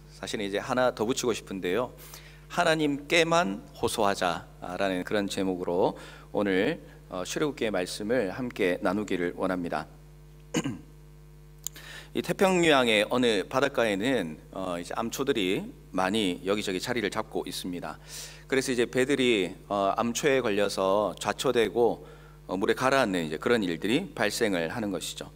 사실은 이제 하나 더 붙이고 싶은데요. 하나님께만 호소하자라는 그런 제목으로 오늘 출애굽기의 말씀을 함께 나누기를 원합니다. 이 태평양의 어느 바닷가에는 이제 암초들이 많이 여기저기 자리를 잡고 있습니다. 그래서 이제 배들이 암초에 걸려서 좌초되고 물에 가라앉는 이제 그런 일들이 발생을 하는 것이죠.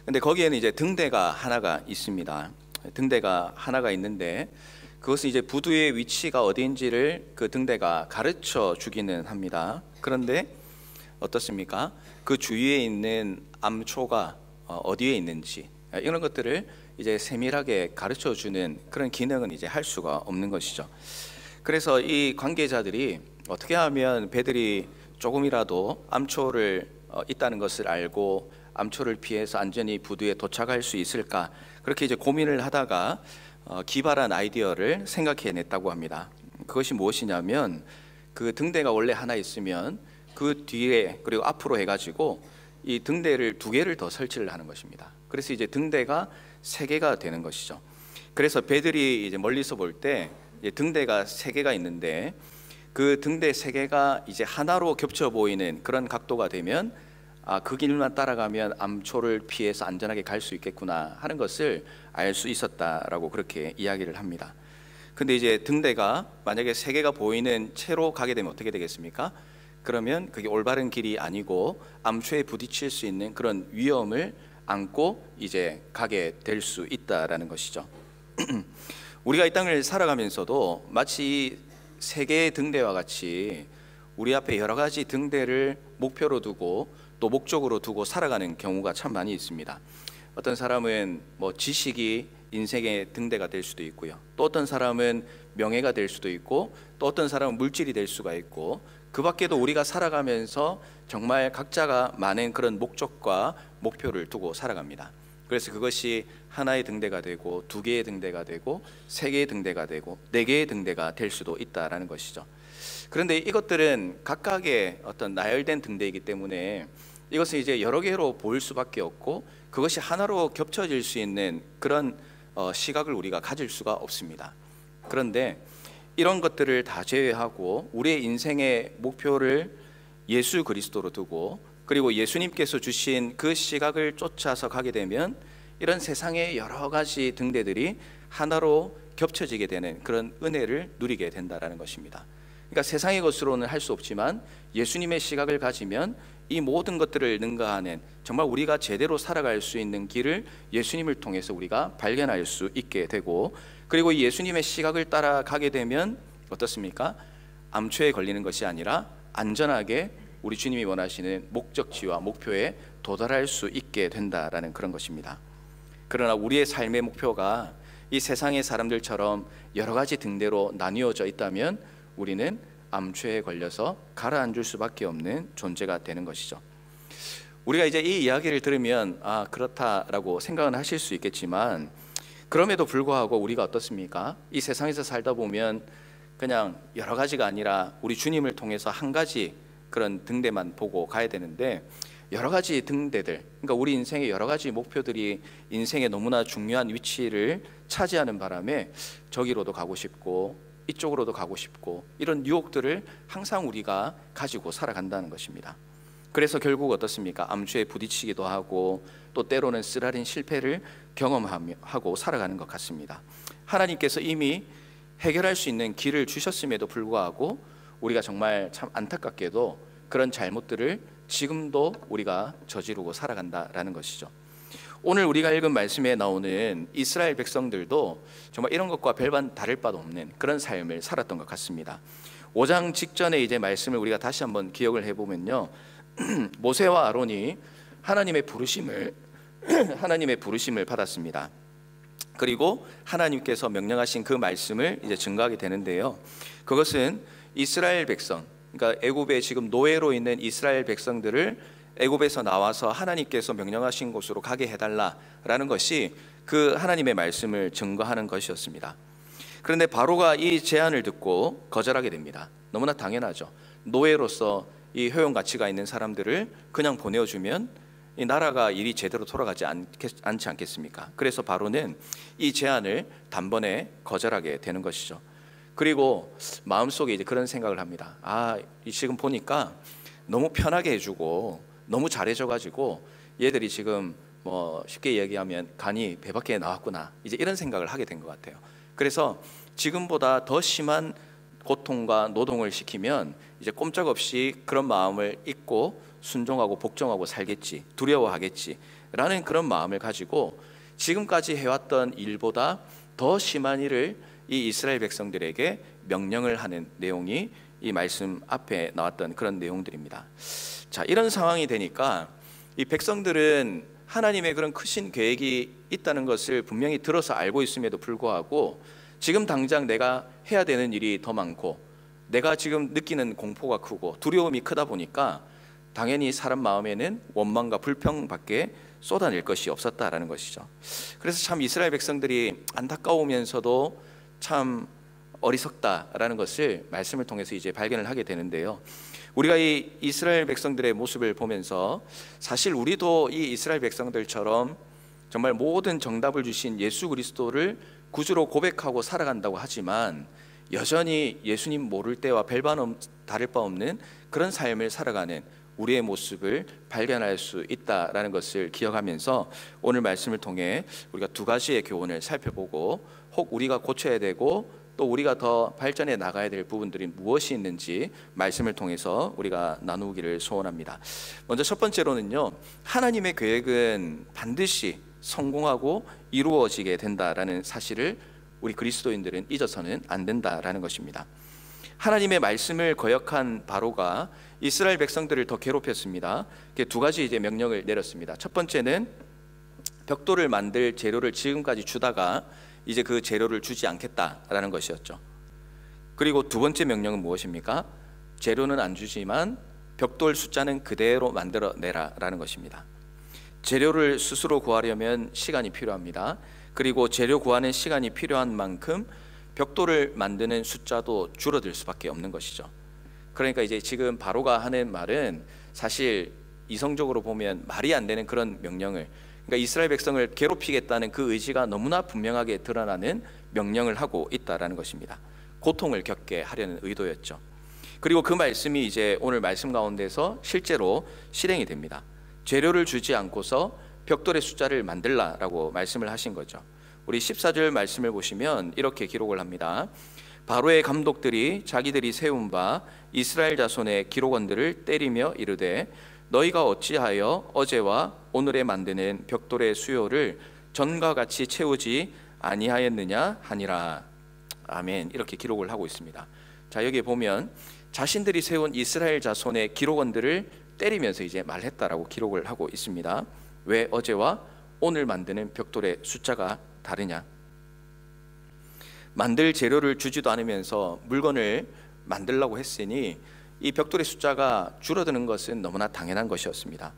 근데 거기에는 이제 등대가 하나가 있습니다. 등대가 하나가 있는데 그것은 이제 부두의 위치가 어디인지를 그 등대가 가르쳐 주기는 합니다. 그런데 어떻습니까? 그 주위에 있는 암초가 어디에 있는지 이런 것들을 이제 세밀하게 가르쳐 주는 그런 기능은 이제 할 수가 없는 것이죠. 그래서 이 관계자들이 어떻게 하면 배들이 조금이라도 암초를 있다는 것을 알고 암초를 피해서 안전히 부두에 도착할 수 있을까, 그렇게 이제 고민을 하다가 기발한 아이디어를 생각해냈다고 합니다. 그것이 무엇이냐면 그 등대가 원래 하나 있으면 그 뒤에 그리고 앞으로 해가지고 이 등대를 2개를 더 설치를 하는 것입니다. 그래서 이제 등대가 3개가 되는 것이죠. 그래서 배들이 이제 멀리서 볼 때 등대가 3개가 있는데 그 등대 3개가 이제 하나로 겹쳐 보이는 그런 각도가 되면 그 길만 따라가면 암초를 피해서 안전하게 갈 수 있겠구나 하는 것을 알 수 있었다라고 그렇게 이야기를 합니다. 근데 이제 등대가 만약에 3개가 보이는 채로 가게 되면 어떻게 되겠습니까? 그러면 그게 올바른 길이 아니고 암초에 부딪힐 수 있는 그런 위험을 안고 이제 가게 될 수 있다라는 것이죠. 우리가 이 땅을 살아가면서도 마치 3개의 등대와 같이 우리 앞에 여러 가지 등대를 목표로 두고 또 목적으로 두고 살아가는 경우가 참 많이 있습니다. 어떤 사람은 지식이 인생의 등대가 될 수도 있고요. 또 어떤 사람은 명예가 될 수도 있고, 또 어떤 사람은 물질이 될 수가 있고, 그 밖에도 우리가 살아가면서 정말 각자가 많은 그런 목적과 목표를 두고 살아갑니다. 그래서 그것이 하나의 등대가 되고 2개의 등대가 되고 3개의 등대가 되고 4개의 등대가 될 수도 있다라는 것이죠. 그런데 이것들은 각각의 어떤 나열된 등대이기 때문에 이것은 이제 여러 개로 보일 수밖에 없고 그것이 하나로 겹쳐질 수 있는 그런 시각을 우리가 가질 수가 없습니다. 그런데 이런 것들을 다 제외하고 우리의 인생의 목표를 예수 그리스도로 두고 그리고 예수님께서 주신 그 시각을 쫓아서 가게 되면 이런 세상의 여러 가지 등대들이 하나로 겹쳐지게 되는 그런 은혜를 누리게 된다는 것입니다. 그러니까 세상의 것으로는 할 수 없지만 예수님의 시각을 가지면 이 모든 것들을 능가하는 정말 우리가 제대로 살아갈 수 있는 길을 예수님을 통해서 우리가 발견할 수 있게 되고, 그리고 이 예수님의 시각을 따라가게 되면 어떻습니까? 암초에 걸리는 것이 아니라 안전하게 우리 주님이 원하시는 목적지와 목표에 도달할 수 있게 된다라는 그런 것입니다. 그러나 우리의 삶의 목표가 이 세상의 사람들처럼 여러 가지 등대로 나뉘어져 있다면 우리는 암초에 걸려서 가라앉을 수밖에 없는 존재가 되는 것이죠. 우리가 이제 이 이야기를 들으면 그렇다라고 생각은 하실 수 있겠지만, 그럼에도 불구하고 우리가 어떻습니까? 이 세상에서 살다 보면 그냥 여러 가지가 아니라 우리 주님을 통해서 한 가지 그런 등대만 보고 가야 되는데, 여러 가지 등대들, 그러니까 우리 인생의 여러 가지 목표들이 인생에 너무나 중요한 위치를 차지하는 바람에 저기로도 가고 싶고 이쪽으로도 가고 싶고 이런 유혹들을 항상 우리가 가지고 살아간다는 것입니다. 그래서 결국 어떻습니까? 암초에 부딪히기도 하고 또 때로는 쓰라린 실패를 경험하고 살아가는 것 같습니다. 하나님께서 이미 해결할 수 있는 길을 주셨음에도 불구하고 우리가 정말 참 안타깝게도 그런 잘못들을 지금도 우리가 저지르고 살아간다라는 것이죠. 오늘 우리가 읽은 말씀에 나오는 이스라엘 백성들도 정말 이런 것과 별반 다를 바도 없는 그런 삶을 살았던 것 같습니다. 5장 직전에 이제 말씀을 우리가 다시 한번 기억을 해보면요, 모세와 아론이 하나님의 부르심을 받았습니다. 그리고 하나님께서 명령하신 그 말씀을 이제 증거하게 되는데요, 그것은 이스라엘 백성, 그러니까 애굽에 지금 노예로 있는 이스라엘 백성들을 애굽에서 나와서 하나님께서 명령하신 곳으로 가게 해달라라는 것이 그 하나님의 말씀을 증거하는 것이었습니다. 그런데 바로가 이 제안을 듣고 거절하게 됩니다. 너무나 당연하죠. 노예로서 이 효용 가치가 있는 사람들을 그냥 보내주면 이 나라가 일이 제대로 돌아가지 않지 않겠습니까? 그래서 바로는 이 제안을 단번에 거절하게 되는 것이죠. 그리고 마음속에 이제 그런 생각을 합니다. 지금 보니까 너무 편하게 해주고 너무 잘해줘가지고 얘들이 지금 뭐 쉽게 얘기하면 간이 배 밖에 나왔구나, 이제 이런 생각을 하게 된 것 같아요. 그래서 지금보다 더 심한 고통과 노동을 시키면 이제 꼼짝없이 그런 마음을 잊고 순종하고 복종하고 살겠지, 두려워하겠지 라는 그런 마음을 가지고 지금까지 해왔던 일보다 더 심한 일을 이 이스라엘 백성들에게 명령을 하는 내용이 이 말씀 앞에 나왔던 그런 내용들입니다. 자, 이런 상황이 되니까 이 백성들은 하나님의 그런 크신 계획이 있다는 것을 분명히 들어서 알고 있음에도 불구하고 지금 당장 내가 해야 되는 일이 더 많고 내가 지금 느끼는 공포가 크고 두려움이 크다 보니까 당연히 사람 마음에는 원망과 불평밖에 쏟아낼 것이 없었다라는 것이죠. 그래서 참 이스라엘 백성들이 안타까우면서도 참 어리석다라는 것을 말씀을 통해서 이제 발견을 하게 되는데요. 우리가 이 이스라엘 백성들의 모습을 보면서 사실 우리도 이 이스라엘 백성들처럼 정말 모든 정답을 주신 예수 그리스도를 구주로 고백하고 살아간다고 하지만 여전히 예수님 모를 때와 별반 다를 바 없는 그런 삶을 살아가는 우리의 모습을 발견할 수 있다라는 것을 기억하면서 오늘 말씀을 통해 우리가 두 가지의 교훈을 살펴보고 혹 우리가 고쳐야 되고 또 우리가 더 발전해 나가야 될 부분들이 무엇이 있는지 말씀을 통해서 우리가 나누기를 소원합니다. 먼저 첫 번째로는요, 하나님의 계획은 반드시 성공하고 이루어지게 된다라는 사실을 우리 그리스도인들은 잊어서는 안 된다라는 것입니다. 하나님의 말씀을 거역한 바로가 이스라엘 백성들을 더 괴롭혔습니다. 두 가지 이제 명령을 내렸습니다. 첫 번째는 벽돌을 만들 재료를 지금까지 주다가 이제 그 재료를 주지 않겠다라는 것이었죠. 그리고 두 번째 명령은 무엇입니까? 재료는 안 주지만 벽돌 숫자는 그대로 만들어내라라는 것입니다. 재료를 스스로 구하려면 시간이 필요합니다. 그리고 재료 구하는 시간이 필요한 만큼 벽돌을 만드는 숫자도 줄어들 수밖에 없는 것이죠. 그러니까 이제 지금 바로가 하는 말은 사실 이성적으로 보면 말이 안 되는 그런 명령을, 그러니까 이스라엘 백성을 괴롭히겠다는 그 의지가 너무나 분명하게 드러나는 명령을 하고 있다라는 것입니다. 고통을 겪게 하려는 의도였죠. 그리고 그 말씀이 이제 오늘 말씀 가운데서 실제로 실행이 됩니다. 재료를 주지 않고서 벽돌의 숫자를 만들라라고 말씀을 하신 거죠. 우리 14절 말씀을 보시면 이렇게 기록을 합니다. 바로의 감독들이 자기들이 세운 바 이스라엘 자손의 기록원들을 때리며 이르되 너희가 어찌하여 어제와 오늘에 만드는 벽돌의 수요를 전과 같이 채우지 아니하였느냐 하니라. 아멘. 이렇게 기록을 하고 있습니다. 자, 여기에 보면 자신들이 세운 이스라엘 자손의 기록원들을 때리면서 이제 말했다라고 기록을 하고 있습니다. 왜 어제와 오늘 만드는 벽돌의 숫자가 다르냐? 만들 재료를 주지도 않으면서 물건을 만들려고 했으니 이 벽돌의 숫자가 줄어드는 것은 너무나 당연한 것이었습니다.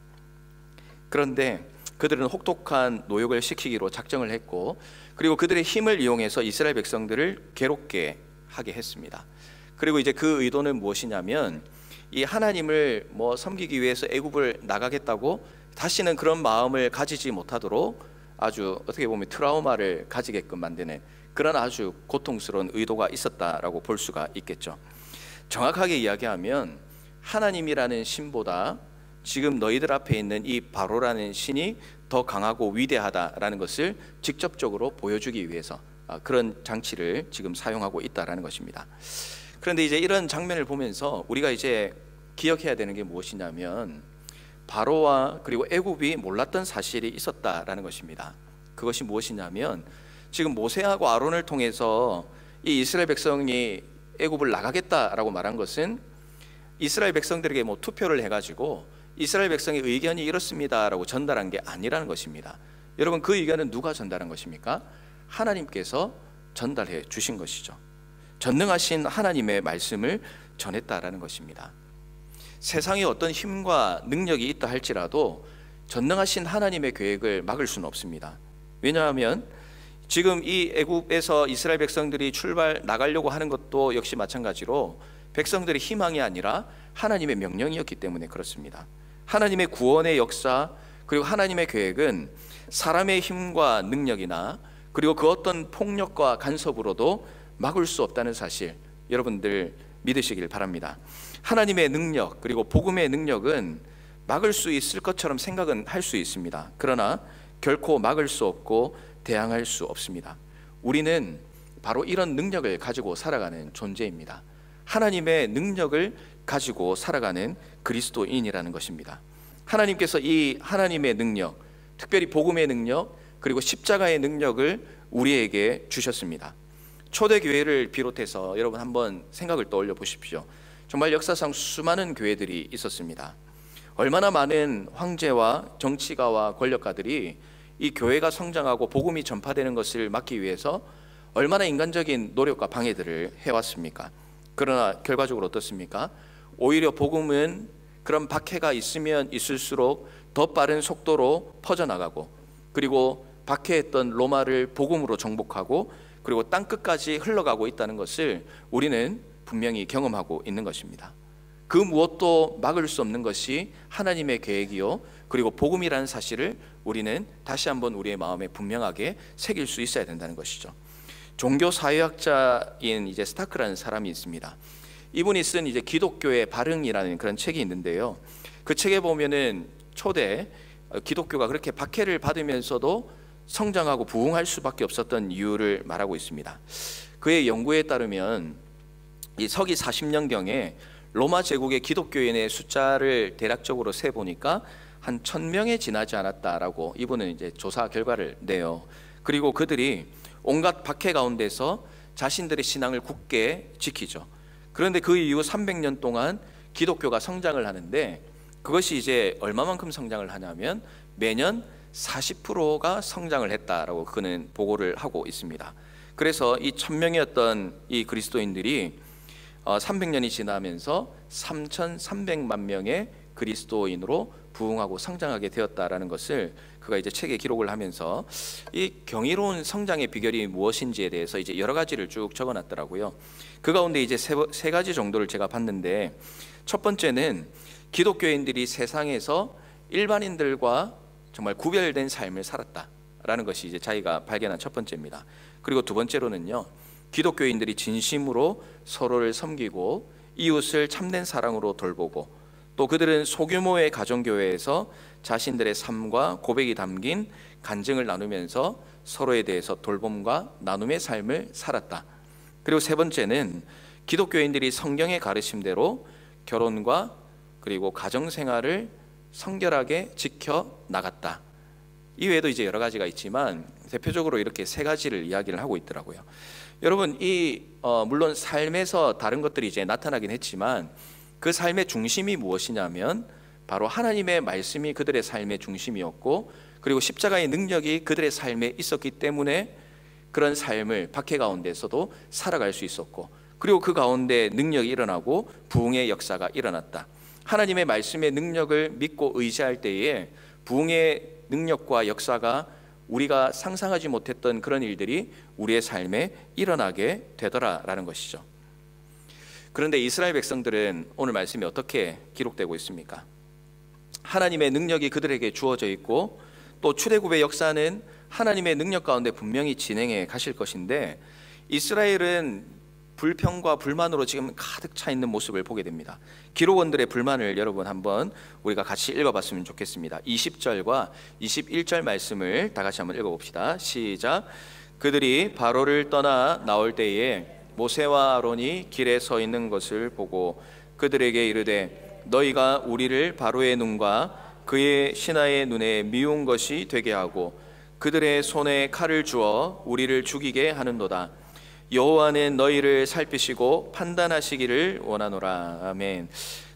그런데 그들은 혹독한 노역을 시키기로 작정을 했고, 그리고 그들의 힘을 이용해서 이스라엘 백성들을 괴롭게 하게 했습니다. 그리고 이제 그 의도는 무엇이냐면 이 하나님을 섬기기 위해서 애굽을 나가겠다고 다시는 그런 마음을 가지지 못하도록 아주 어떻게 보면 트라우마를 가지게끔 만드는 그런 아주 고통스러운 의도가 있었다라고 볼 수가 있겠죠. 정확하게 이야기하면 하나님이라는 신보다 지금 너희들 앞에 있는 이 바로라는 신이 더 강하고 위대하다라는 것을 직접적으로 보여주기 위해서 그런 장치를 지금 사용하고 있다라는 것입니다. 그런데 이제 이런 장면을 보면서 우리가 이제 기억해야 되는 게 무엇이냐면 바로와 그리고 애굽이 몰랐던 사실이 있었다라는 것입니다. 그것이 무엇이냐면 지금 모세하고 아론을 통해서 이 이스라엘 백성이 애굽을 나가겠다라고 말한 것은 이스라엘 백성들에게 투표를 해가지고 이스라엘 백성의 의견이 이렇습니다라고 전달한 게 아니라는 것입니다. 여러분, 그 의견은 누가 전달한 것입니까? 하나님께서 전달해 주신 것이죠. 전능하신 하나님의 말씀을 전했다라는 것입니다. 세상에 어떤 힘과 능력이 있다 할지라도 전능하신 하나님의 계획을 막을 수는 없습니다. 왜냐하면 지금 이 애굽에서 이스라엘 백성들이 나가려고 하는 것도 역시 마찬가지로 백성들의 희망이 아니라 하나님의 명령이었기 때문에 그렇습니다. 하나님의 구원의 역사, 그리고 하나님의 계획은 사람의 힘과 능력이나 그리고 그 어떤 폭력과 간섭으로도 막을 수 없다는 사실, 여러분들 믿으시길 바랍니다. 하나님의 능력 그리고 복음의 능력은 막을 수 있을 것처럼 생각은 할 수 있습니다. 그러나 결코 막을 수 없고 대항할 수 없습니다. 우리는 바로 이런 능력을 가지고 살아가는 존재입니다. 하나님의 능력을 가지고 살아가는 그리스도인이라는 것입니다. 하나님께서 이 하나님의 능력, 특별히 복음의 능력 그리고 십자가의 능력을 우리에게 주셨습니다. 초대교회를 비롯해서 여러분 한번 생각을 떠올려 보십시오. 정말 역사상 수많은 교회들이 있었습니다. 얼마나 많은 황제와 정치가와 권력가들이 이 교회가 성장하고 복음이 전파되는 것을 막기 위해서 얼마나 인간적인 노력과 방해들을 해왔습니까? 그러나 결과적으로 어떻습니까? 오히려 복음은 그런 박해가 있으면 있을수록 더 빠른 속도로 퍼져나가고, 그리고 박해했던 로마를 복음으로 정복하고, 그리고 땅끝까지 흘러가고 있다는 것을 우리는 분명히 경험하고 있는 것입니다. 그 무엇도 막을 수 없는 것이 하나님의 계획이요, 그리고 복음이라는 사실을 우리는 다시 한번 우리의 마음에 분명하게 새길 수 있어야 된다는 것이죠. 종교 사회학자인 이제 스타크라는 사람이 있습니다. 이분이 쓴 이제 기독교의 발흥이라는 그런 책이 있는데요. 그 책에 보면은 초대 기독교가 그렇게 박해를 받으면서도 성장하고 부흥할 수밖에 없었던 이유를 말하고 있습니다. 그의 연구에 따르면 이 서기 40년경에 로마 제국의 기독교인의 숫자를 대략적으로 세 보니까 한 1000명에 지나지 않았다라고 이분은 이제 조사 결과를 내요. 그리고 그들이 온갖 박해 가운데서 자신들의 신앙을 굳게 지키죠. 그런데 그 이후 300년 동안 기독교가 성장을 하는데, 그것이 이제 얼마만큼 성장을 하냐면 매년 40%가 성장을 했다라고 그는 보고를 하고 있습니다. 그래서 이 1000명이었던 이 그리스도인들이 300년이 지나면서 3300만 명의 그리스도인으로 부흥하고 성장하게 되었다라는 것을 그가 이제 책에 기록을 하면서 이 경이로운 성장의 비결이 무엇인지에 대해서 이제 여러 가지를 쭉 적어놨더라고요. 그 가운데 이제 세 가지 정도를 제가 봤는데, 첫 번째는 기독교인들이 세상에서 일반인들과 정말 구별된 삶을 살았다라는 것이 이제 자기가 발견한 첫 번째입니다. 그리고 두 번째로는요, 기독교인들이 진심으로 서로를 섬기고 이웃을 참된 사랑으로 돌보고, 또 그들은 소규모의 가정교회에서 자신들의 삶과 고백이 담긴 간증을 나누면서 서로에 대해서 돌봄과 나눔의 삶을 살았다. 그리고 세 번째는 기독교인들이 성경의 가르침대로 결혼과 그리고 가정생활을 성결하게 지켜나갔다. 이외에도 이제 여러 가지가 있지만 대표적으로 이렇게 세 가지를 이야기를 하고 있더라고요. 여러분, 물론 삶에서 다른 것들이 이제 나타나긴 했지만 그 삶의 중심이 무엇이냐면 바로 하나님의 말씀이 그들의 삶의 중심이었고, 그리고 십자가의 능력이 그들의 삶에 있었기 때문에 그런 삶을 박해 가운데서도 살아갈 수 있었고, 그리고 그 가운데 능력이 일어나고 부흥의 역사가 일어났다. 하나님의 말씀의 능력을 믿고 의지할 때에 부흥의 능력과 역사가 우리가 상상하지 못했던 그런 일들이 우리의 삶에 일어나게 되더라라는 것이죠. 그런데 이스라엘 백성들은 오늘 말씀이 어떻게 기록되고 있습니까? 하나님의 능력이 그들에게 주어져 있고, 또 출애굽의 역사는 하나님의 능력 가운데 분명히 진행해 가실 것인데, 이스라엘은 불평과 불만으로 지금 가득 차 있는 모습을 보게 됩니다. 기록원들의 불만을 여러분 한번 우리가 같이 읽어봤으면 좋겠습니다. 20절과 21절 말씀을 다 같이 한번 읽어봅시다. 시작. 그들이 바로를 떠나 나올 때에 모세와 아론이 길에 서 있는 것을 보고 그들에게 이르되 너희가 우리를 바로의 눈과 그의 신하의 눈에 미운 것이 되게 하고 그들의 손에 칼을 주어 우리를 죽이게 하는도다. 여호와는 너희를 살피시고 판단하시기를 원하노라. 아멘.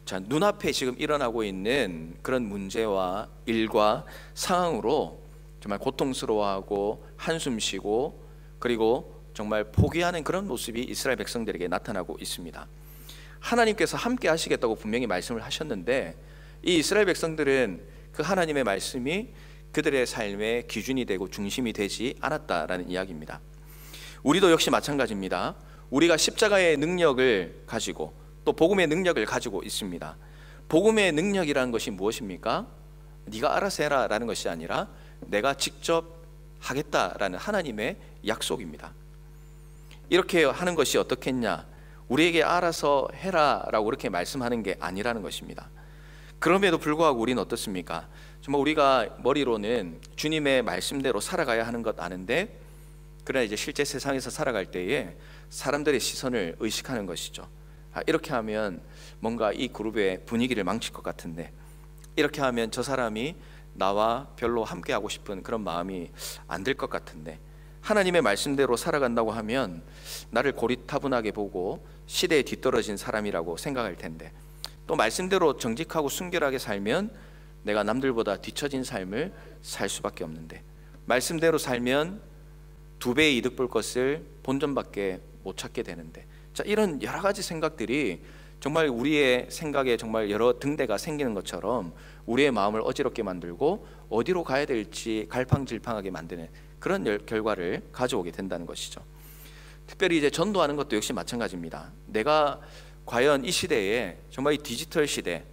자, 눈앞에 지금 일어나고 있는 그런 문제와 일과 상황으로 정말 고통스러워하고 한숨 쉬고 그리고 정말 포기하는 그런 모습이 이스라엘 백성들에게 나타나고 있습니다. 하나님께서 함께 하시겠다고 분명히 말씀을 하셨는데, 이 이스라엘 백성들은 그 하나님의 말씀이 그들의 삶의 기준이 되고 중심이 되지 않았다라는 이야기입니다. 우리도 역시 마찬가지입니다. 우리가 십자가의 능력을 가지고 또 복음의 능력을 가지고 있습니다. 복음의 능력이라는 것이 무엇입니까? 네가 알아서 해라 라는 것이 아니라 내가 직접 하겠다라는 하나님의 약속입니다. 이렇게 하는 것이 어떻겠냐? 우리에게 알아서 해라 라고 그렇게 말씀하는 게 아니라는 것입니다. 그럼에도 불구하고 우리는 어떻습니까? 정말 우리가 머리로는 주님의 말씀대로 살아가야 하는 것 아는데, 그러나 이제 실제 세상에서 살아갈 때에 사람들의 시선을 의식하는 것이죠. 이렇게 하면 뭔가 이 그룹의 분위기를 망칠 것 같은데, 이렇게 하면 저 사람이 나와 별로 함께하고 싶은 그런 마음이 안 들 것 같은데, 하나님의 말씀대로 살아간다고 하면 나를 고리타분하게 보고 시대에 뒤떨어진 사람이라고 생각할 텐데, 또 말씀대로 정직하고 순결하게 살면 내가 남들보다 뒤처진 삶을 살 수밖에 없는데, 말씀대로 살면 두 배의 이득 볼 것을 본전밖에 못 찾게 되는데, 자, 이런 여러 가지 생각들이 정말 우리의 생각에 정말 여러 등대가 생기는 것처럼 우리의 마음을 어지럽게 만들고 어디로 가야 될지 갈팡질팡하게 만드는 그런 결과를 가져오게 된다는 것이죠. 특별히 이제 전도하는 것도 역시 마찬가지입니다. 내가 과연 이 시대에, 정말 이 디지털 시대,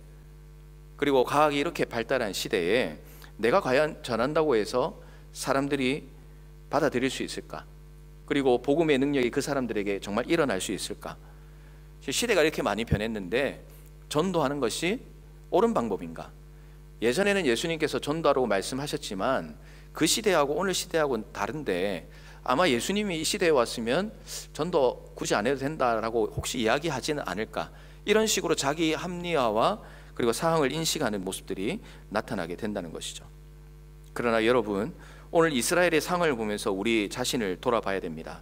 그리고 과학이 이렇게 발달한 시대에 내가 과연 전한다고 해서 사람들이 받아들일 수 있을까? 그리고 복음의 능력이 그 사람들에게 정말 일어날 수 있을까? 시대가 이렇게 많이 변했는데 전도하는 것이 옳은 방법인가? 예전에는 예수님께서 전도하라고 말씀하셨지만 그 시대하고 오늘 시대하고는 다른데, 아마 예수님이 이 시대에 왔으면 전도 굳이 안 해도 된다라고 혹시 이야기하지는 않을까? 이런 식으로 자기 합리화와 그리고 상황을 인식하는 모습들이 나타나게 된다는 것이죠. 그러나 여러분, 오늘 이스라엘의 상황을 보면서 우리 자신을 돌아봐야 됩니다.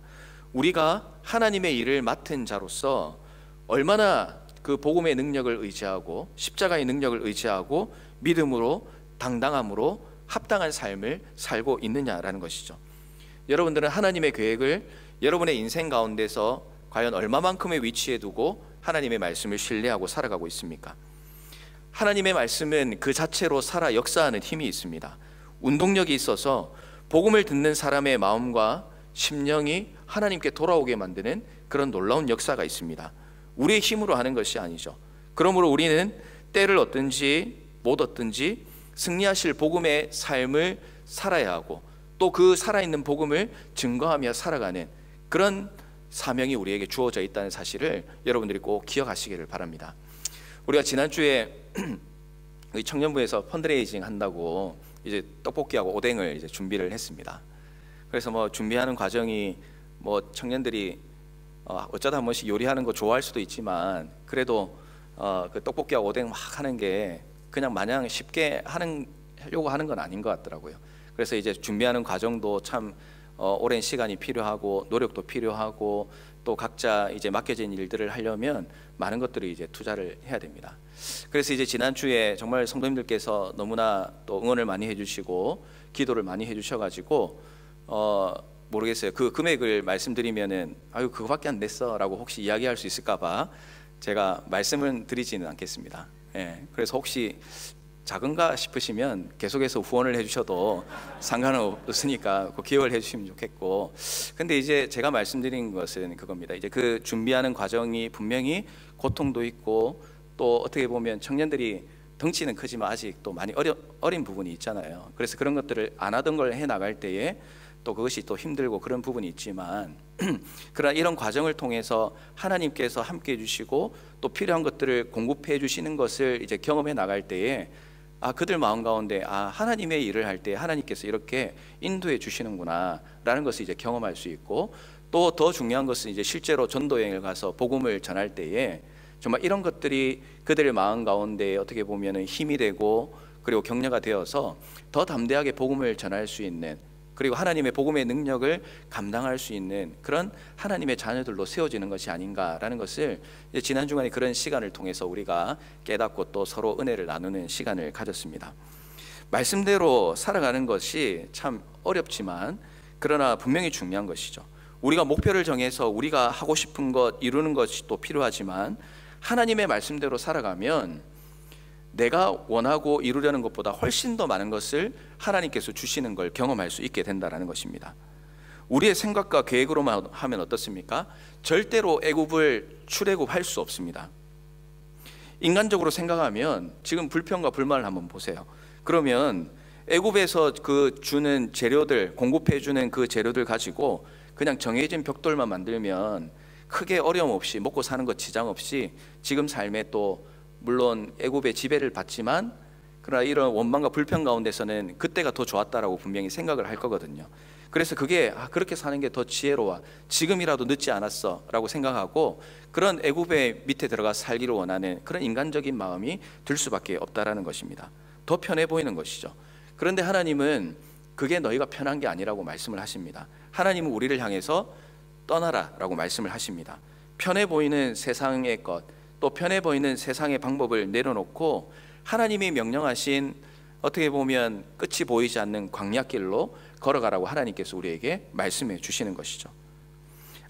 우리가 하나님의 일을 맡은 자로서 얼마나 그 복음의 능력을 의지하고 십자가의 능력을 의지하고 믿음으로 당당함으로 합당한 삶을 살고 있느냐라는 것이죠. 여러분들은 하나님의 계획을 여러분의 인생 가운데서 과연 얼마만큼의 위치에 두고 하나님의 말씀을 신뢰하고 살아가고 있습니까? 하나님의 말씀은 그 자체로 살아 역사하는 힘이 있습니다. 운동력이 있어서 복음을 듣는 사람의 마음과 심령이 하나님께 돌아오게 만드는 그런 놀라운 역사가 있습니다. 우리의 힘으로 하는 것이 아니죠. 그러므로 우리는 때를 얻든지 못 얻든지 승리하실 복음의 삶을 살아야 하고, 또 그 살아있는 복음을 증거하며 살아가는 그런 사명이 우리에게 주어져 있다는 사실을 여러분들이 꼭 기억하시기를 바랍니다. 우리가 지난주에 청년부에서 펀드레이징 한다고 이제 떡볶이하고 오뎅을 이제 준비를 했습니다. 그래서 뭐 준비하는 과정이 뭐 청년들이 어쩌다 한 번씩 요리하는 거 좋아할 수도 있지만, 그래도 그 떡볶이하고 오뎅 막 하는 게 그냥 마냥 쉽게 하려고 하는 건 아닌 것 같더라고요. 그래서 이제 준비하는 과정도 참 오랜 시간이 필요하고 노력도 필요하고, 또 각자 이제 맡겨진 일들을 하려면 많은 것들을 이제 투자를 해야 됩니다. 그래서 이제 지난주에 정말 성도님들께서 너무나 또 응원을 많이 해주시고 기도를 많이 해주셔가지고 모르겠어요. 그 금액을 말씀드리면은 아유 그거밖에 안 냈어라고 혹시 이야기할 수 있을까봐 제가 말씀을 드리지는 않겠습니다. 예, 그래서 혹시 작은가 싶으시면 계속해서 후원을 해주셔도 상관은 없으니까 기여를 해주시면 좋겠고, 근데 이제 제가 말씀드린 것은 그겁니다. 이제 그 준비하는 과정이 분명히 고통도 있고, 또 어떻게 보면 청년들이 덩치는 크지만 아직 또 많이 어린 부분이 있잖아요. 그래서 그런 것들을 안 하던 걸 해 나갈 때에 또 그것이 또 힘들고 그런 부분이 있지만 그러나 이런 과정을 통해서 하나님께서 함께 해주시고 또 필요한 것들을 공급해 주시는 것을 이제 경험해 나갈 때에 그들 마음 가운데 하나님의 일을 할 때 하나님께서 이렇게 인도해 주시는구나 라는 것을 이제 경험할 수 있고, 또 더 중요한 것은 이제 실제로 전도 여행을 가서 복음을 전할 때에 정말 이런 것들이 그들의 마음 가운데 어떻게 보면은 힘이 되고, 그리고 격려가 되어서 더 담대하게 복음을 전할 수 있는, 그리고 하나님의 복음의 능력을 감당할 수 있는 그런 하나님의 자녀들로 세워지는 것이 아닌가라는 것을 이제 지난 주간에 그런 시간을 통해서 우리가 깨닫고 또 서로 은혜를 나누는 시간을 가졌습니다. 말씀대로 살아가는 것이 참 어렵지만 그러나 분명히 중요한 것이죠. 우리가 목표를 정해서 우리가 하고 싶은 것 이루는 것이 또 필요하지만 하나님의 말씀대로 살아가면 내가 원하고 이루려는 것보다 훨씬 더 많은 것을 하나님께서 주시는 걸 경험할 수 있게 된다는 것입니다. 우리의 생각과 계획으로만 하면 어떻습니까? 절대로 애굽을 출애굽할 수 없습니다. 인간적으로 생각하면 지금 불평과 불만을 한번 보세요. 그러면 애굽에서 그 주는 재료들, 공급해 주는 그 재료들 가지고 그냥 정해진 벽돌만 만들면 크게 어려움 없이 먹고 사는 것 지장 없이 지금 삶에 또 물론 애굽의 지배를 받지만 그러나 이런 원망과 불평 가운데서는 그때가 더 좋았다라고 분명히 생각을 할 거거든요. 그래서 그게 그렇게 사는 게 더 지혜로워, 지금이라도 늦지 않았어 라고 생각하고 그런 애굽의 밑에 들어가 살기를 원하는 그런 인간적인 마음이 들 수밖에 없다라는 것입니다. 더 편해 보이는 것이죠. 그런데 하나님은 그게 너희가 편한 게 아니라고 말씀을 하십니다. 하나님은 우리를 향해서 떠나라 라고 말씀을 하십니다. 편해 보이는 세상의 것, 또 편해 보이는 세상의 방법을 내려놓고 하나님이 명령하신 어떻게 보면 끝이 보이지 않는 광야길로 걸어가라고 하나님께서 우리에게 말씀해 주시는 것이죠.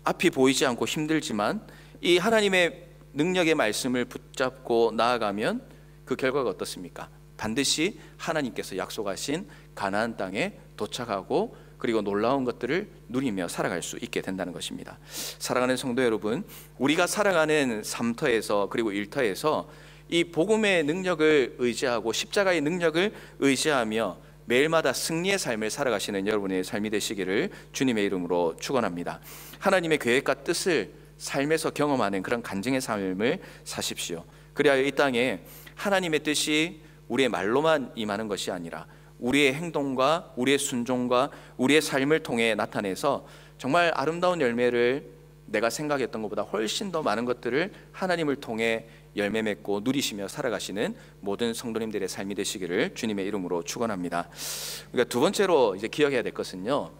앞이 보이지 않고 힘들지만 이 하나님의 능력의 말씀을 붙잡고 나아가면 그 결과가 어떻습니까? 반드시 하나님께서 약속하신 가나안 땅에 도착하고 그리고 놀라운 것들을 누리며 살아갈 수 있게 된다는 것입니다. 사랑하는 성도 여러분, 우리가 살아가는 삶터에서 그리고 일터에서 이 복음의 능력을 의지하고 십자가의 능력을 의지하며 매일마다 승리의 삶을 살아가시는 여러분의 삶이 되시기를 주님의 이름으로 축원합니다. 하나님의 계획과 뜻을 삶에서 경험하는 그런 간증의 삶을 사십시오. 그리하여 이 땅에 하나님의 뜻이 우리의 말로만 임하는 것이 아니라 우리의 행동과 우리의 순종과 우리의 삶을 통해 나타내서 정말 아름다운 열매를 내가 생각했던 것보다 훨씬 더 많은 것들을 하나님을 통해 열매 맺고 누리시며 살아가시는 모든 성도님들의 삶이 되시기를 주님의 이름으로 축원합니다. 그러니까 두 번째로 이제 기억해야 될 것은요,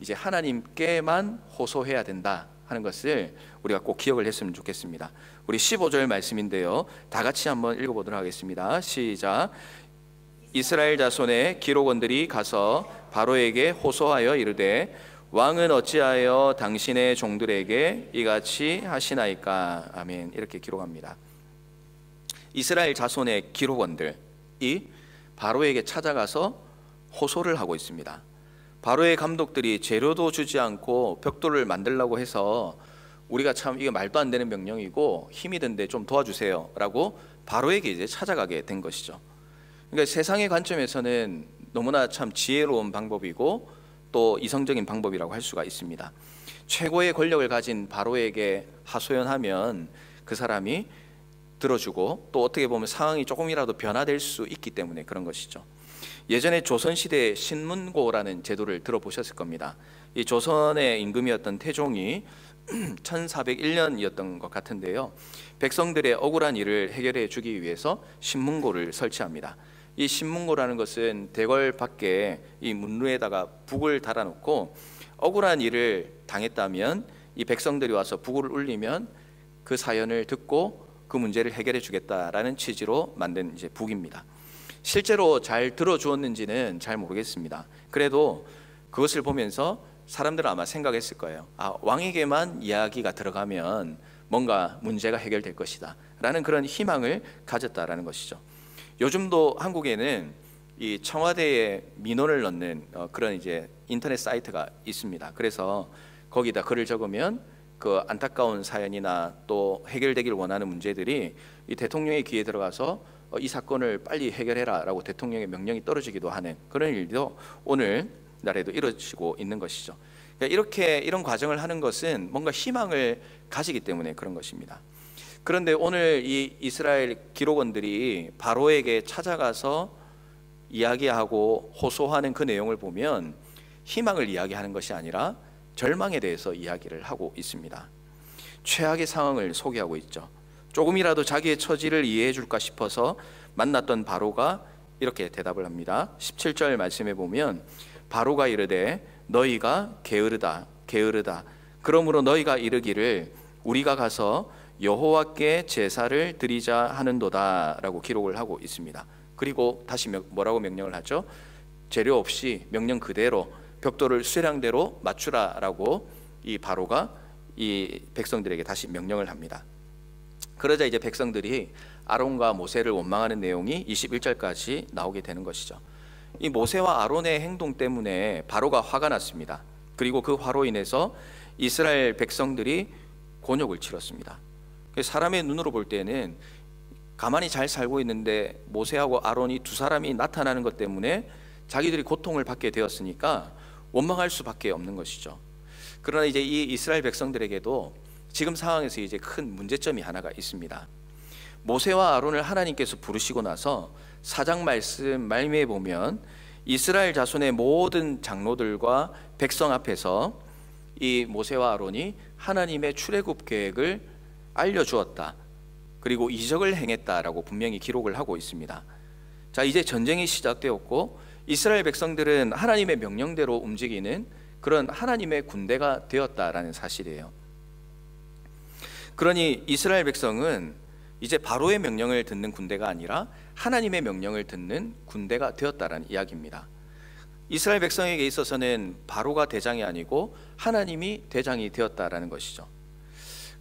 이제 하나님께만 호소해야 된다 하는 것을 우리가 꼭 기억을 했으면 좋겠습니다. 우리 15절 말씀인데요, 다 같이 한번 읽어보도록 하겠습니다. 시작. 이스라엘 자손의 기록원들이 가서 바로에게 호소하여 이르되 왕은 어찌하여 당신의 종들에게 이같이 하시나이까. 아멘. 이렇게 기록합니다. 이스라엘 자손의 기록원들이 바로에게 찾아가서 호소를 하고 있습니다. 바로의 감독들이 재료도 주지 않고 벽돌을 만들려고 해서 우리가 참 이게 말도 안 되는 명령이고 힘이 든데 좀 도와주세요 라고 바로에게 이제 찾아가게 된 것이죠. 그러니까 세상의 관점에서는 너무나 참 지혜로운 방법이고 또 이성적인 방법이라고 할 수가 있습니다. 최고의 권력을 가진 바로에게 하소연하면 그 사람이 들어주고 또 어떻게 보면 상황이 조금이라도 변화될 수 있기 때문에 그런 것이죠. 예전에 조선시대 신문고라는 제도를 들어보셨을 겁니다. 이 조선의 임금이었던 태종이 1401년이었던 것 같은데요, 백성들의 억울한 일을 해결해 주기 위해서 신문고를 설치합니다. 이 신문고라는 것은 대궐 밖에 이 문루에다가 북을 달아놓고 억울한 일을 당했다면 이 백성들이 와서 북을 울리면 그 사연을 듣고 그 문제를 해결해 주겠다라는 취지로 만든 이제 북입니다. 실제로 잘 들어주었는지는 잘 모르겠습니다. 그래도 그것을 보면서 사람들은 아마 생각했을 거예요. 왕에게만 이야기가 들어가면 뭔가 문제가 해결될 것이다 라는 그런 희망을 가졌다라는 것이죠. 요즘도 한국에는 이 청와대에 민원을 넣는 그런 이제 인터넷 사이트가 있습니다. 그래서 거기다 글을 적으면 그 안타까운 사연이나 또 해결되길 원하는 문제들이 이 대통령의 귀에 들어가서 이 사건을 빨리 해결해라 라고 대통령의 명령이 떨어지기도 하는 그런 일도 오늘날에도 이루어지고 있는 것이죠. 그러니까 이런 과정을 하는 것은 뭔가 희망을 가지기 때문에 그런 것입니다. 그런데 오늘 이 이스라엘 기록원들이 바로에게 찾아가서 이야기하고 호소하는 그 내용을 보면 희망을 이야기하는 것이 아니라 절망에 대해서 이야기를 하고 있습니다. 최악의 상황을 소개하고 있죠. 조금이라도 자기의 처지를 이해해 줄까 싶어서 만났던 바로가 이렇게 대답을 합니다. 17절 말씀에 보면 바로가 이르되 너희가 게으르다 게으르다 그러므로 너희가 이르기를 우리가 가서 여호와께 제사를 드리자 하는도다 라고 기록을 하고 있습니다. 그리고 다시 뭐라고 명령을 하죠? 재료 없이 명령 그대로 벽돌을 수량대로 맞추라 라고 이 바로가 이 백성들에게 다시 명령을 합니다. 그러자 이제 백성들이 아론과 모세를 원망하는 내용이 21절까지 나오게 되는 것이죠. 이 모세와 아론의 행동 때문에 바로가 화가 났습니다. 그리고 그 화로 인해서 이스라엘 백성들이 곤욕을 치렀습니다. 사람의 눈으로 볼 때는 가만히 잘 살고 있는데 모세하고 아론이 두 사람이 나타나는 것 때문에 자기들이 고통을 받게 되었으니까 원망할 수밖에 없는 것이죠. 그러나 이제 이 이스라엘 백성들에게도 지금 상황에서 이제 큰 문제점이 하나가 있습니다. 모세와 아론을 하나님께서 부르시고 나서 4장 말씀 말미에 보면 이스라엘 자손의 모든 장로들과 백성 앞에서 이 모세와 아론이 하나님의 출애굽 계획을 알려주었다, 그리고 이적을 행했다라고 분명히 기록을 하고 있습니다. 자, 이제 전쟁이 시작되었고 이스라엘 백성들은 하나님의 명령대로 움직이는 그런 하나님의 군대가 되었다라는 사실이에요. 그러니 이스라엘 백성은 이제 바로의 명령을 듣는 군대가 아니라 하나님의 명령을 듣는 군대가 되었다라는 이야기입니다. 이스라엘 백성에게 있어서는 바로가 대장이 아니고 하나님이 대장이 되었다라는 것이죠.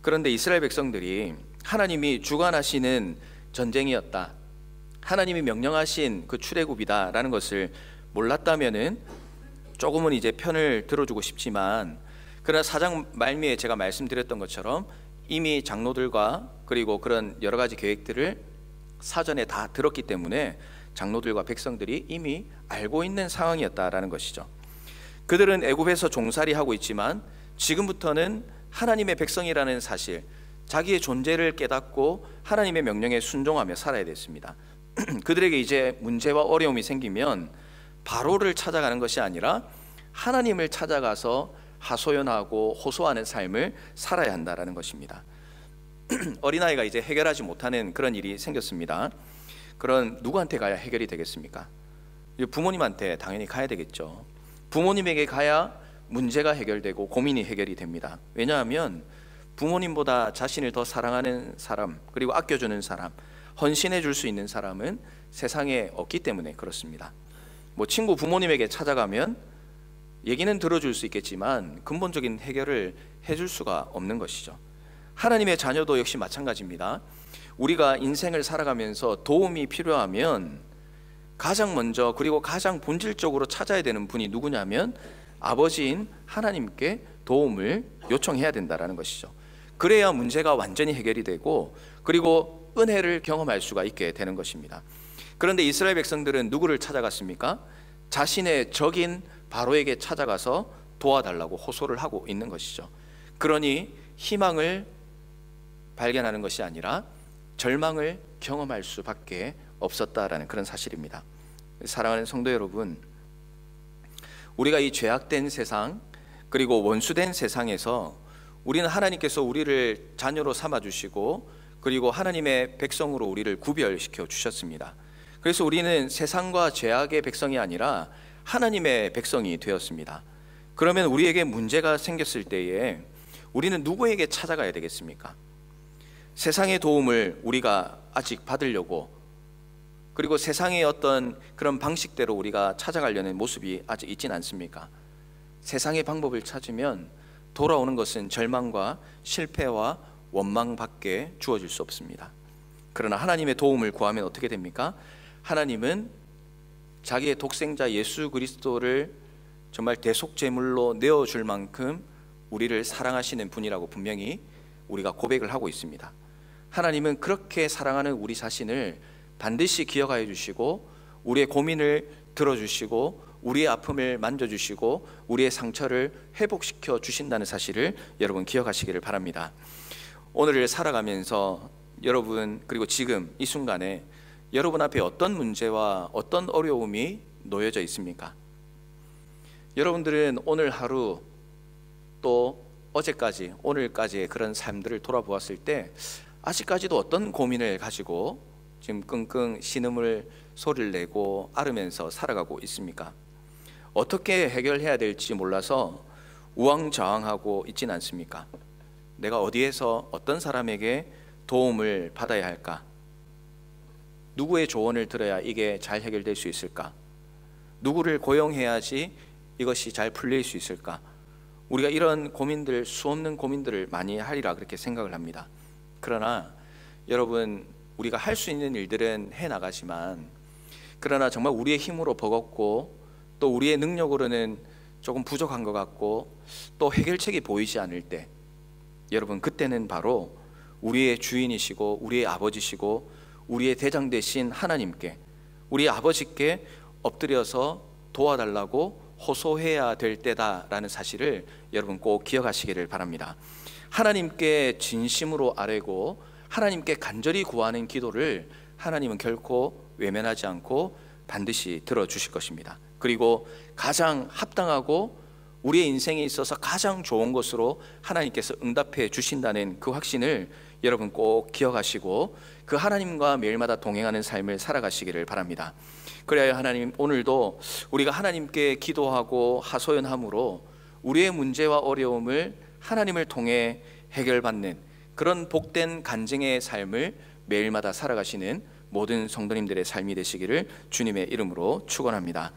그런데 이스라엘 백성들이 하나님이 주관하시는 전쟁이었다, 하나님이 명령하신 그 출애굽이다라는 것을 몰랐다면은 조금은 이제 편을 들어주고 싶지만, 그러나 4장 말미에 제가 말씀드렸던 것처럼 이미 장로들과 그리고 그런 여러 가지 계획들을 사전에 다 들었기 때문에 장로들과 백성들이 이미 알고 있는 상황이었다라는 것이죠. 그들은 애굽에서 종살이하고 있지만 지금부터는 하나님의 백성이라는 사실, 자기의 존재를 깨닫고 하나님의 명령에 순종하며 살아야 됐습니다. 그들에게 이제 문제와 어려움이 생기면 바로를 찾아가는 것이 아니라 하나님을 찾아가서 하소연하고 호소하는 삶을 살아야 한다라는 것입니다. 어린아이가 이제 해결하지 못하는 그런 일이 생겼습니다. 그런 누구한테 가야 해결이 되겠습니까? 부모님한테 당연히 가야 되겠죠. 부모님에게 가야 문제가 해결되고 고민이 해결이 됩니다. 왜냐하면 부모님보다 자신을 더 사랑하는 사람, 그리고 아껴주는 사람, 헌신해 줄 수 있는 사람은 세상에 없기 때문에 그렇습니다. 뭐 친구 부모님에게 찾아가면 얘기는 들어줄 수 있겠지만 근본적인 해결을 해줄 수가 없는 것이죠. 하나님의 자녀도 역시 마찬가지입니다. 우리가 인생을 살아가면서 도움이 필요하면 가장 먼저 그리고 가장 본질적으로 찾아야 되는 분이 누구냐면 아버지인 하나님께 도움을 요청해야 된다는 것이죠. 그래야 문제가 완전히 해결이 되고 그리고 은혜를 경험할 수가 있게 되는 것입니다. 그런데 이스라엘 백성들은 누구를 찾아갔습니까? 자신의 적인 바로에게 찾아가서 도와달라고 호소를 하고 있는 것이죠. 그러니 희망을 발견하는 것이 아니라 절망을 경험할 수밖에 없었다라는 그런 사실입니다. 사랑하는 성도 여러분, 우리가 이 죄악된 세상 그리고 원수된 세상에서 우리는 하나님께서 우리를 자녀로 삼아주시고 그리고 하나님의 백성으로 우리를 구별시켜 주셨습니다. 그래서 우리는 세상과 죄악의 백성이 아니라 하나님의 백성이 되었습니다. 그러면 우리에게 문제가 생겼을 때에 우리는 누구에게 찾아가야 되겠습니까? 세상의 도움을 우리가 아직 받으려고, 그리고 세상의 어떤 그런 방식대로 우리가 찾아가려는 모습이 아직 있진 않습니까? 세상의 방법을 찾으면 돌아오는 것은 절망과 실패와 원망밖에 주어질 수 없습니다. 그러나 하나님의 도움을 구하면 어떻게 됩니까? 하나님은 자기의 독생자 예수 그리스도를 정말 대속제물로 내어줄 만큼 우리를 사랑하시는 분이라고 분명히 우리가 고백을 하고 있습니다. 하나님은 그렇게 사랑하는 우리 자신을 반드시 기억하여 주시고 우리의 고민을 들어주시고 우리의 아픔을 만져주시고 우리의 상처를 회복시켜 주신다는 사실을 여러분 기억하시기를 바랍니다. 오늘을 살아가면서 여러분 그리고 지금 이 순간에 여러분 앞에 어떤 문제와 어떤 어려움이 놓여져 있습니까? 여러분들은 오늘 하루 또 어제까지 오늘까지의 그런 삶들을 돌아보았을 때 아직까지도 어떤 고민을 가지고 지금 끙끙 신음을 소리를 내고 앓으면서 살아가고 있습니까? 어떻게 해결해야 될지 몰라서 우왕좌왕하고 있진 않습니까? 내가 어디에서 어떤 사람에게 도움을 받아야 할까? 누구의 조언을 들어야 이게 잘 해결될 수 있을까? 누구를 고용해야지 이것이 잘 풀릴 수 있을까? 우리가 이런 고민들, 수없는 고민들을 많이 하리라 그렇게 생각을 합니다. 그러나 여러분, 우리가 할 수 있는 일들은 해나가지만 그러나 정말 우리의 힘으로 버겁고 또 우리의 능력으로는 조금 부족한 것 같고 또 해결책이 보이지 않을 때 여러분, 그때는 바로 우리의 주인이시고 우리의 아버지시고 우리의 대장 되신 하나님께, 우리 아버지께 엎드려서 도와달라고 호소해야 될 때다라는 사실을 여러분 꼭 기억하시기를 바랍니다. 하나님께 진심으로 아뢰고 하나님께 간절히 구하는 기도를 하나님은 결코 외면하지 않고 반드시 들어주실 것입니다. 그리고 가장 합당하고 우리의 인생에 있어서 가장 좋은 것으로 하나님께서 응답해 주신다는 그 확신을 여러분 꼭 기억하시고 그 하나님과 매일마다 동행하는 삶을 살아가시기를 바랍니다. 그래야 하나님, 오늘도 우리가 하나님께 기도하고 하소연함으로 우리의 문제와 어려움을 하나님을 통해 해결받는 그런 복된 간증의 삶을 매일마다 살아가시는 모든 성도님들의 삶이 되시기를 주님의 이름으로 축원합니다.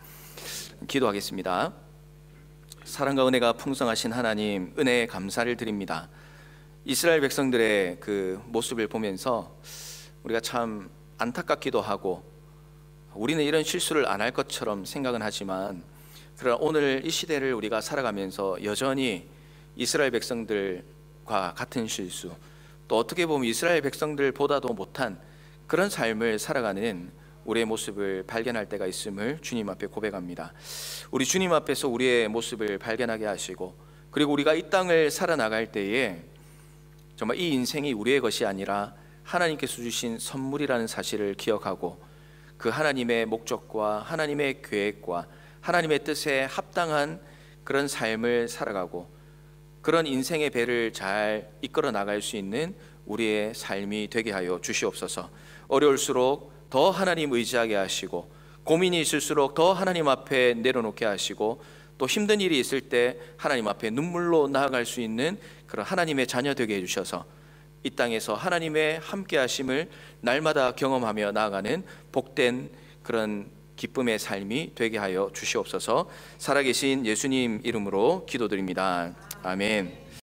기도하겠습니다. 사랑과 은혜가 풍성하신 하나님, 은혜에 감사를 드립니다. 이스라엘 백성들의 그 모습을 보면서 우리가 참 안타깝기도 하고 우리는 이런 실수를 안 할 것처럼 생각은 하지만, 그러나 오늘 이 시대를 우리가 살아가면서 여전히 이스라엘 백성들과 같은 실수, 또 어떻게 보면 이스라엘 백성들보다도 못한 그런 삶을 살아가는 우리의 모습을 발견할 때가 있음을 주님 앞에 고백합니다. 우리 주님 앞에서 우리의 모습을 발견하게 하시고, 그리고 우리가 이 땅을 살아나갈 때에 정말 이 인생이 우리의 것이 아니라 하나님께서 주신 선물이라는 사실을 기억하고 그 하나님의 목적과 하나님의 계획과 하나님의 뜻에 합당한 그런 삶을 살아가고 그런 인생의 배를 잘 이끌어 나갈 수 있는 우리의 삶이 되게 하여 주시옵소서. 어려울수록 더 하나님 의지하게 하시고, 고민이 있을수록 더 하나님 앞에 내려놓게 하시고, 또 힘든 일이 있을 때 하나님 앞에 눈물로 나아갈 수 있는 그런 하나님의 자녀 되게 해주셔서 이 땅에서 하나님의 함께 하심을 날마다 경험하며 나아가는 복된 그런 기쁨의 삶이 되게 하여 주시옵소서. 살아계신 예수님 이름으로 기도드립니다. 아멘.